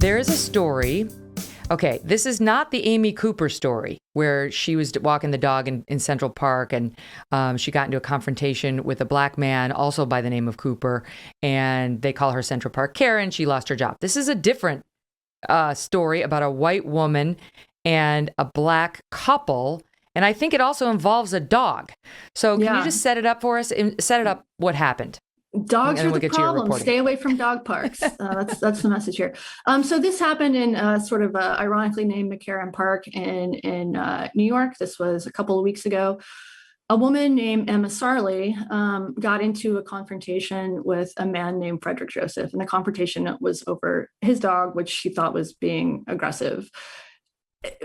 there is a story. Okay, this is not the Amy Cooper story where she was walking the dog in Central Park and she got into a confrontation with a black man also by the name of Cooper, and they call her Central Park Karen. She lost her job. This is a different story about a white woman and a black couple, and I think it also involves a dog. So can you just set it up for us and set it up what happened? Dogs are the problem. Stay away from dog parks. That's the message here. So this happened in sort of ironically named McCarran Park in New York. This was a couple of weeks ago. A woman named Emma Sarley got into a confrontation with a man named Frederick Joseph, and the confrontation was over his dog, which she thought was being aggressive.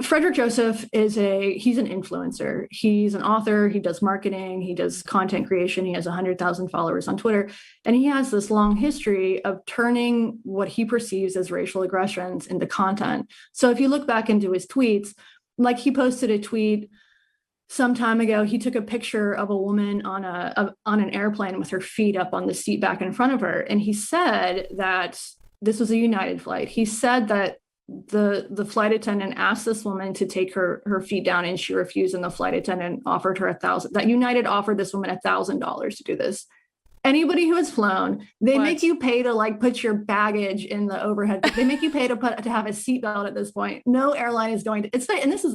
Frederick Joseph he's an influencer. He's an author. He does marketing. He does content creation. He has 100,000 followers on Twitter. And he has this long history of turning what he perceives as racial aggressions into content. So if you look back into his tweets, like he posted a tweet some time ago, he took a picture of a woman on an airplane with her feet up on the seat back in front of her. And he said that this was a United flight. He said that the flight attendant asked this woman to take her feet down and she refused, and the flight attendant offered her $1,000. That United offered this woman $1,000 to do this. Anybody who has flown, they make you pay to like put your baggage in the overhead. They make you pay to have a seatbelt at this point. No airline is going to. And this is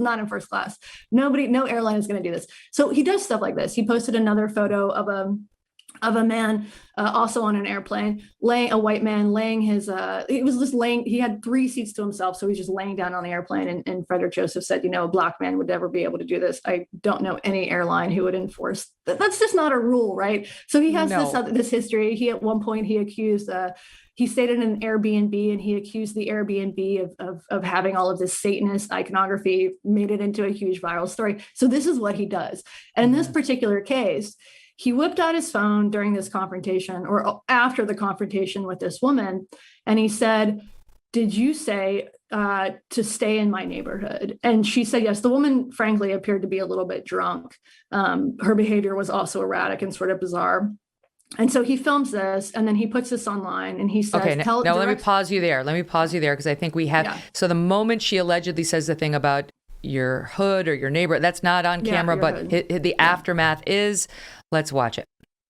not in first class. No airline is going to do this. So he does stuff like this. He posted another photo of a man also on an airplane, a white man laying he had 3 seats to himself. So he's just laying down on the airplane. And Frederick Joseph said, a black man would never be able to do this. I don't know any airline who would enforce that. That's just not a rule, right? So he has this history. He, at one point, he stayed in an Airbnb and he accused the Airbnb of having all of this Satanist iconography, made it into a huge viral story. So this is what he does. And in this particular case, he whipped out his phone during this confrontation or after the confrontation with this woman. And he said, "Did you say to stay in my neighborhood?" And she said, yes. The woman, frankly, appeared to be a little bit drunk. Her behavior was also erratic and sort of bizarre. And so he films this and then he puts this online and he says, okay, now let me pause you there. Because I think we have, so the moment she allegedly says the thing about your hood or your neighbor, that's not on camera, but the aftermath is. Let's watch it.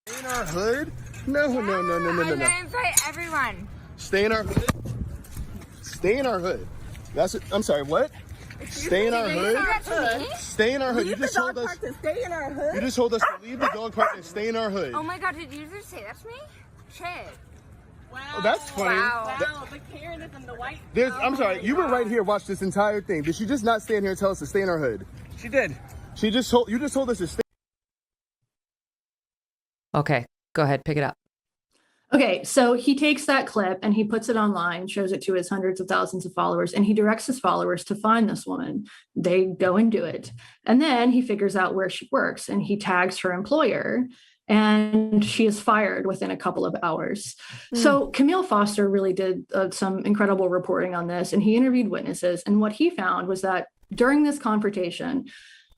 Stay in our hood? No. I'm gonna invite everyone. Stay in our hood? Stay in our hood. I'm sorry, what? Stay in our hood? Stay in our hood. You just told us to stay in our hood? You just told us to leave the dog park and stay in our hood. Oh my God, did you just say that to me? Shit. Wow. Oh, that's funny. Wow, the Karenism, the white. I'm sorry, you were right here, watch this entire thing. Did she just not stand here and tell us to stay in our hood? She did. You just told us to stay. Okay, go ahead, pick it up. Okay, so he takes that clip and he puts it online, shows it to his hundreds of thousands of followers, and he directs his followers to find this woman. They go and do it. And then he figures out where she works and he tags her employer, and she is fired within a couple of hours. So Camille Foster really did some incredible reporting on this, and he interviewed witnesses. And what he found was that during this confrontation,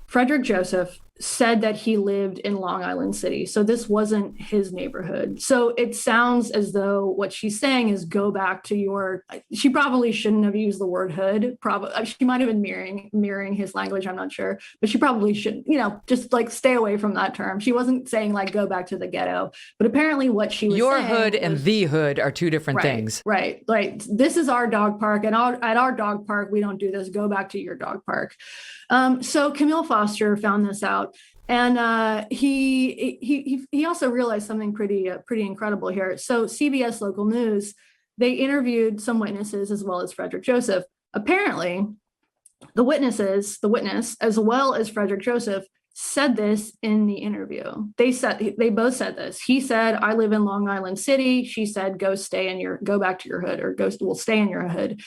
Frederick Joseph said that he lived in Long Island City. So this wasn't his neighborhood. So it sounds as though what she's saying is go back to she probably shouldn't have used the word hood. Probably she might have been mirroring his language. I'm not sure, but she probably shouldn't, just like stay away from that term. She wasn't saying like go back to the ghetto, but apparently what she was Your saying hood and the hood are two different things. Right. Like this is our dog park, and at our dog park, we don't do this. Go back to your dog park. So Camille Foster found this out. And he also realized something pretty incredible here. So CBS Local News, they interviewed some witnesses as well as Frederick Joseph. Apparently, the witness, as well as Frederick Joseph, said this in the interview. They both said this. He said, "I live in Long Island City." She said, go back to your hood, or we'll stay in your hood."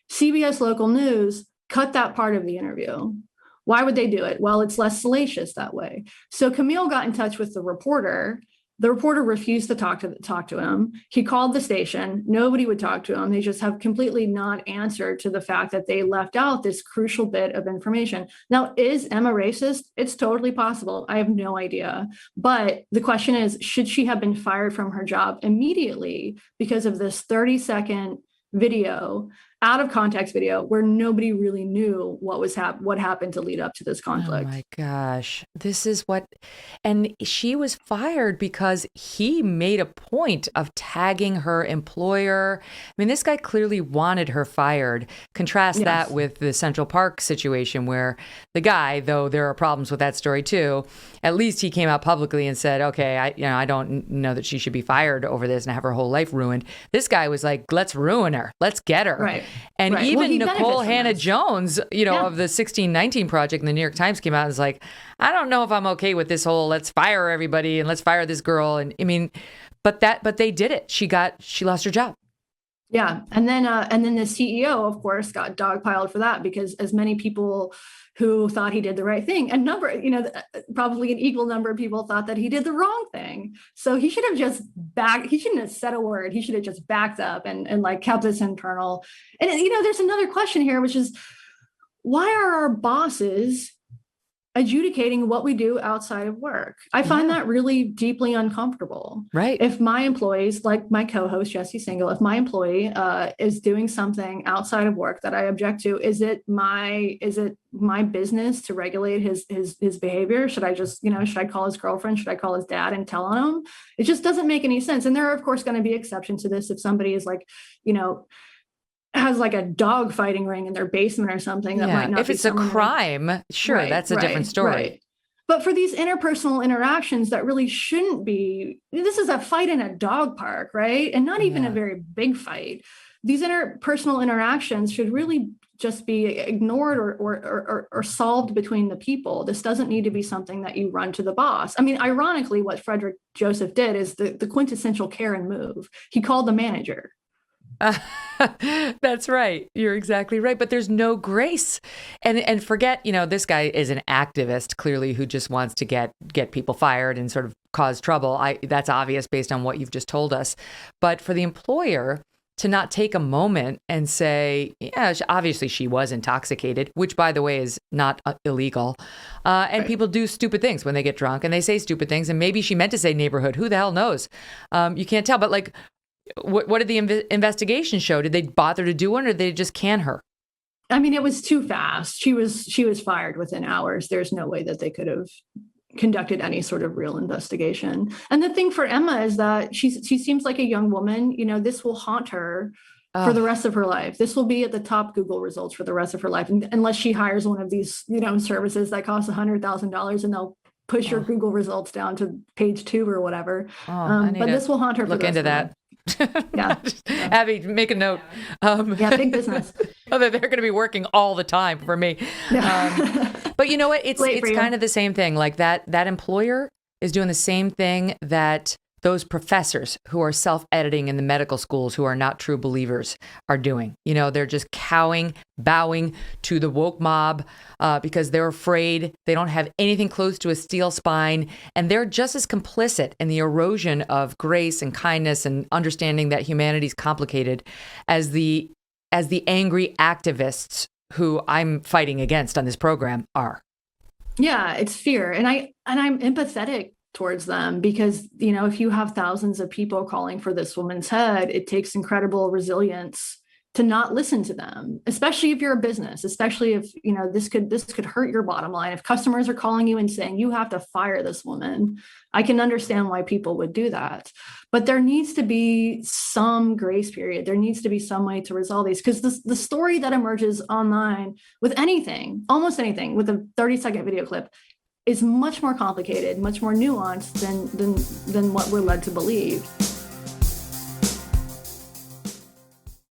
CBS Local News cut that part of the interview. Why would they do it? Well, it's less salacious that way. So Camille got in touch with the reporter. The reporter refused to talk to him. He called the station. Nobody would talk to him. They just have completely not answered to the fact that they left out this crucial bit of information. Now, is Emma racist? It's totally possible. I have no idea. But the question is, should she have been fired from her job immediately because of this 30-second video, out of context video, where nobody really knew what happened to lead up to this conflict. Oh my gosh. This is what, and she was fired because he made a point of tagging her employer. I mean, this guy clearly wanted her fired. Contrast that with the Central Park situation where the guy, though there are problems with that story too, at least he came out publicly and said, okay, I don't know that she should be fired over this and have her whole life ruined. This guy was like, let's ruin her. Let's get her. Right. And right. even Nicole Hannah-Jones, of the 1619 Project in the New York Times came out and was like, I don't know if I'm okay with this whole let's fire everybody and let's fire this girl. And I mean, but they did it. She lost her job. Yeah. And then the CEO, of course, got dogpiled for that because as many people who thought he did the right thing, probably an equal number of people thought that he did the wrong thing. So he should have he shouldn't have said a word. He should have just backed up and like kept this internal. And, there's another question here, which is, why are our bosses adjudicating what we do outside of work? I find that really deeply uncomfortable. Right. If my employees, like my co-host, Jesse Single, if my employee is doing something outside of work that I object to, is it my business to regulate his behavior? Should I just, should I call his girlfriend? Should I call his dad and tell on him? It just doesn't make any sense. And there are, of course, going to be exceptions to this. If somebody is like, has like a dog fighting ring in their basement or something, that might not if be it's a crime, sure, that's a different story. Right. But for these interpersonal interactions that really shouldn't be, this is a fight in a dog park, right? And not even a very big fight. These interpersonal interactions should really just be ignored or solved between the people. This doesn't need to be something that you run to the boss. I mean, ironically, what Frederick Joseph did is the quintessential Karen move. He called the manager. That's right. You're exactly right. But there's no grace. And forget, this guy is an activist, clearly, who just wants to get people fired and sort of cause trouble. That's obvious based on what you've just told us. But for the employer to not take a moment and say, yeah, obviously she was intoxicated, which, by the way, is not illegal. And people do stupid things when they get drunk and they say stupid things. And maybe she meant to say neighborhood. Who the hell knows? You can't tell. But like, what did the investigation show? Did they bother to do one, or did they just can her? I mean, it was too fast. She was fired within hours. There's no way that they could have conducted any sort of real investigation. And the thing for Emma is that she seems like a young woman. This will haunt her for the rest of her life. This will be at the top Google results for the rest of her life, unless she hires one of these, services that cost $100,000 and they'll push your Google results down to page 2 or whatever. But this will haunt her. Look into that. Yeah. Abby, make a note. Big business. They're going to be working all the time for me. But you know what? It's kind of the same thing. Like that employer is doing the same thing that those professors who are self-editing in the medical schools who are not true believers are doing. They're just bowing to the woke mob because they're afraid. They don't have anything close to a steel spine. And they're just as complicit in the erosion of grace and kindness and understanding that humanity's complicated as the angry activists who I'm fighting against on this program are. Yeah, it's fear. And I'm empathetic towards them because, if you have thousands of people calling for this woman's head, it takes incredible resilience to not listen to them, especially if you're a business, especially if, this could hurt your bottom line. If customers are calling you and saying, you have to fire this woman, I can understand why people would do that. But there needs to be some grace period. There needs to be some way to resolve these, because the story that emerges online with anything, almost anything, with a 30-second video clip is much more complicated, much more nuanced than what we're led to believe.